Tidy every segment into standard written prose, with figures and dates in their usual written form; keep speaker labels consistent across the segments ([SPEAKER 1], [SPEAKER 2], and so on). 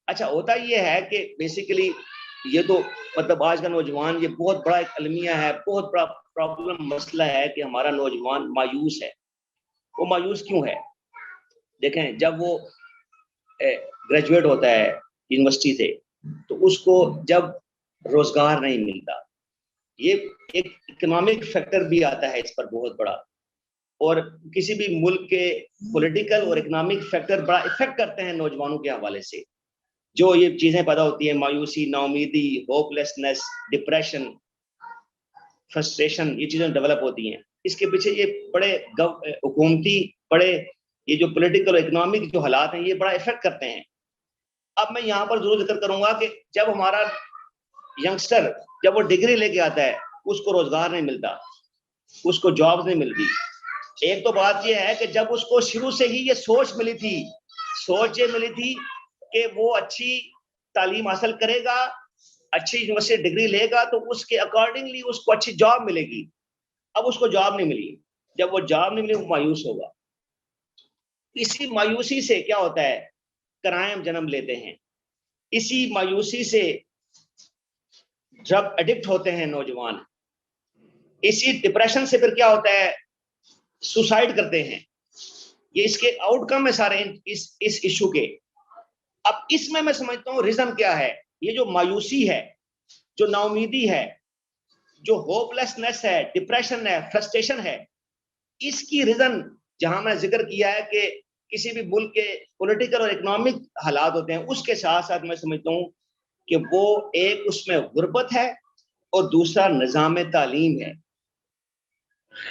[SPEAKER 1] اچھا ہوتا یہ ہے کہ بیسیکلی یہ تو مطلب آج کا نوجوان یہ بہت بڑا ایک المیہ ہے، بہت بڑا پرابلم مسئلہ ہے کہ ہمارا نوجوان مایوس ہے. وہ مایوس کیوں ہے؟ دیکھیں جب وہ گریجویٹ ہوتا ہے یونیورسٹی سے تو اس کو جب روزگار نہیں ملتا، یہ ایک اکنامک فیکٹر بھی آتا ہے اس پر بہت بڑا، اور کسی بھی ملک کے پولیٹیکل اور اکنامک فیکٹر بڑا افیکٹ کرتے ہیں نوجوانوں کے حوالے سے. جو یہ چیزیں پیدا ہوتی ہیں، مایوسی، نا امیدی، ہوپ لیسنس، ڈپریشن، فرسٹریشن، یہ چیزیں ڈیولپ ہوتی ہیں. اس کے پیچھے یہ بڑے حکومتی بڑے یہ جو پولیٹیکل اور اکنامک جو حالات ہیں یہ بڑا افیکٹ کرتے ہیں. اب میں یہاں پر ضرور ذکر کروں گا کہ جب ہمارا ینگسٹر جب وہ ڈگری لے کے آتا ہے اس کو روزگار نہیں ملتا، اس کو جابز نہیں ملتی. ایک تو بات یہ ہے کہ جب اس کو شروع سے ہی یہ سوچ ملی تھی کہ وہ اچھی تعلیم حاصل کرے گا، اچھی یونیورسٹی ڈگری لے گا تو اس کے اکارڈنگلی اس کو اچھی جاب ملے گی. اب اس کو جاب نہیں ملی، جب وہ جاب نہیں ملی وہ مایوس ہوگا. اسی مایوسی سے کیا ہوتا ہے، کرائم جنم لیتے ہیں. اسی مایوسی سے ڈرگ ایڈکٹ ہوتے ہیں نوجوان. اسی ڈپریشن سے پھر کیا ہوتا ہے، سوسائڈ کرتے ہیں. یہ اس کے آؤٹ کم ہے سارے اس ایشو کے. اب اس میں سمجھتا ہوں ریزن کیا ہے، یہ جو مایوسی ہے، جو نا امیدی ہے، جو ہوپ لیسنس ہے، ڈپریشن ہے، فرسٹریشن ہے، اس کی ریزن جہاں میں ذکر کیا ہے کہ کسی بھی ملک کے پولیٹیکل اور اکنامک حالات ہوتے ہیں، اس کے ساتھ ساتھ میں سمجھتا ہوں کہ وہ ایک اس میں غربت ہے اور دوسرا نظام تعلیم ہے،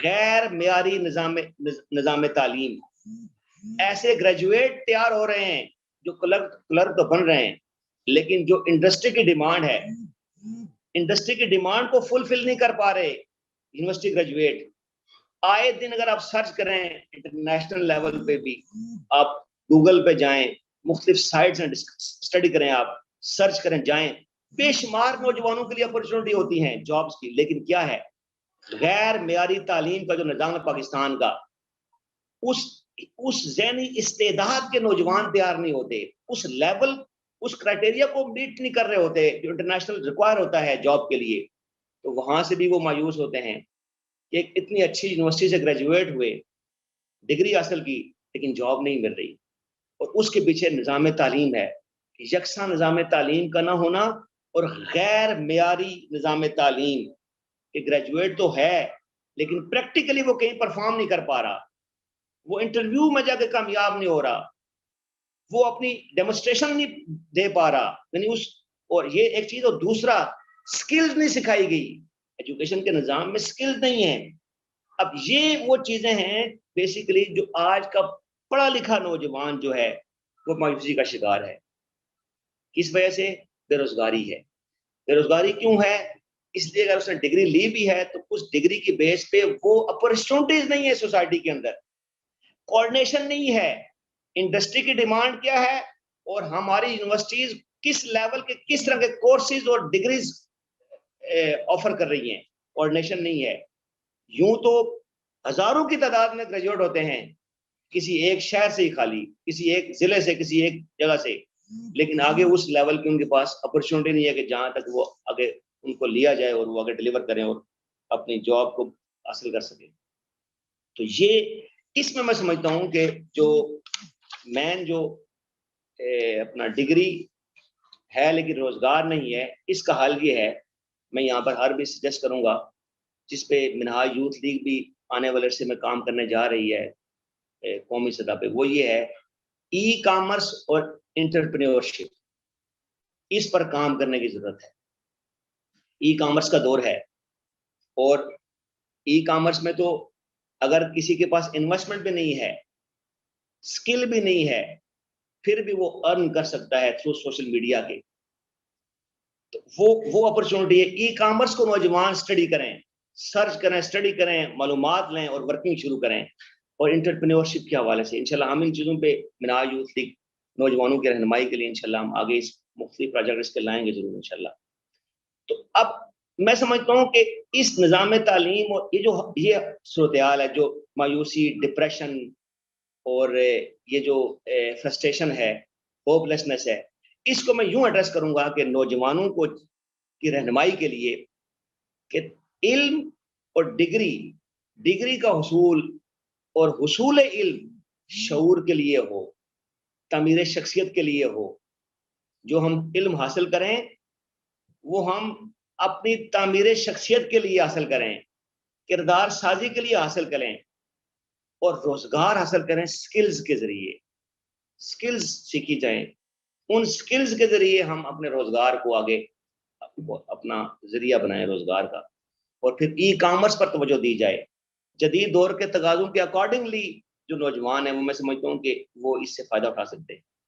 [SPEAKER 1] غیر معیاری نظام تعلیم. ایسے گریجویٹ تیار ہو رہے ہیں جو کلرک تو بن رہے ہیں، لیکن جو انڈسٹری کی ڈیمانڈ ہے، انڈسٹری کی ڈیمانڈ کو فلفل نہیں کر پا رہے یونیورسٹی گریجویٹ. آئے دن اگر آپ سرچ کریں انٹرنیشنل لیول پہ بھی، آپ گوگل پہ جائیں، مختلف سائٹس اسٹڈی کریں، آپ سرچ کریں، جائیں، بے شمار نوجوانوں کے لیے اپرچونٹی ہوتی ہیں جابس کی. لیکن کیا ہے، غیر معیاری تعلیم کا جو نظام ہے پاکستان کا، اس ذہنی استعداد کے نوجوان تیار نہیں ہوتے، اس لیول اس کرائٹیریا کو میٹ نہیں کر رہے ہوتے جو انٹرنیشنل ریکوائر ہوتا ہے جاب کے لیے. تو وہاں سے بھی وہ مایوس ہوتے ہیں کہ اتنی اچھی یونیورسٹی سے گریجویٹ ہوئے، ڈگری حاصل کی، لیکن جاب نہیں مل رہی. اور اس کے پیچھے نظام تعلیم ہے، یکساں نظام تعلیم کا نہ ہونا اور غیر معیاری نظام تعلیم کہ گریجویٹ تو ہے لیکن پریکٹیکلی وہ کہیں پرفارم نہیں کر پا رہا، وہ انٹرویو میں جا کے کامیاب نہیں ہو رہا، وہ اپنی ڈیمونسٹریشن نہیں دے پا رہا. یعنی اور یہ ایک چیز، اور دوسرا سکلز نہیں سکھائی گئی، ایجوکیشن کے نظام میں سکلز نہیں ہیں. اب یہ وہ چیزیں ہیں بیسیکلی جو آج کا پڑھا لکھا نوجوان جو ہے وہ مایوسی کا شکار ہے. کس وجہ سے؟ بے روزگاری ہے. بے روزگاری کیوں ہے؟ اس لیے اگر اس نے ڈگری لی بھی ہے تو اس ڈگری کی بیس پہ وہ اپرچونٹیز نہیں ہے سوسائٹی کے اندر، کوآرڈینیشن نہیں ہے. انڈسٹری کی ڈیمانڈ کیا ہے اور ہماری یونیورسٹیز کس لیول کے کس طرح کے کورسز اور ڈگریز آفر کر رہی ہیں، کوآرڈینیشن نہیں ہے. یوں تو ہزاروں کی تعداد میں گریجویٹ ہوتے ہیں کسی ایک شہر سے ہی، خالی کسی ایک ضلع سے، کسی ایک جگہ سے، لیکن آگے اس لیول کی ان کے پاس اپرچونٹی نہیں ہے کہ جہاں تک وہ آگے ان کو لیا جائے اور وہ آگے ڈیلیور کریں اور اپنی جاب کو حاصل کر سکیں. تو یہ اس میں سمجھتا ہوں کہ جو مین جو اپنا ڈگری ہے لیکن روزگار نہیں ہے، اس کا حل یہ ہے، میں یہاں پر ہر بھی سجیسٹ کروں گا، جس پہ منہاج یوتھ لیگ بھی آنے والے عرصے میں کام کرنے جا رہی ہے قومی سطح پہ، وہ یہ ہے ای کامرس اور انٹرپرینیورشپ. اس پر کام کرنے کی ضرورت ہے. ای کامرس کا دور ہے، اور ای کامرس میں تو اگر کسی کے پاس انویسٹمنٹ بھی نہیں ہے، سکل بھی نہیں ہے، پھر بھی وہ ارن کر سکتا ہے تھرو سوشل میڈیا کے. تو وہ اپرچونٹی ہے. ای کامرس کو نوجوان اسٹڈی کریں، سرچ کریں، اسٹڈی کریں، معلومات لیں اور ورکنگ شروع کریں. اور انٹرپرینیورشپ کے حوالے سے انشاءاللہ ہم ان چیزوں پہ منہاج یوتھ لیگ نوجوانوں کی رہنمائی کے لیے انشاءاللہ ہم آگے اس مختلف پروجیکٹس کے لائیں گے ضرور انشاءاللہ. تو اب میں سمجھتا ہوں کہ اس نظام تعلیم اور یہ صورتحال ہے جو مایوسی، ڈپریشن اور یہ جو فرسٹریشن ہے، ہوپ لیسنس ہے، اس کو میں یوں ایڈریس کروں گا کہ نوجوانوں کو کی رہنمائی کے لیے کہ علم اور ڈگری کا حصول اور حصول علم شعور کے لیے ہو، تعمیر شخصیت کے لیے ہو. جو ہم علم حاصل کریں وہ ہم اپنی تعمیر شخصیت کے لیے حاصل کریں، کردار سازی کے لیے حاصل کریں، اور روزگار حاصل کریں سکلز کے ذریعے. سکلز سیکھی جائیں، ان سکلز کے ذریعے ہم اپنے روزگار کو آگے اپنا ذریعہ بنائیں روزگار کا. اور پھر ای کامرس پر توجہ دی جائے. جدید دور کے تقاضوں کے اکارڈنگلی جو نوجوان ہیں وہ میں سمجھتا ہوں کہ وہ اس سے فائدہ اٹھا سکتے ہیں.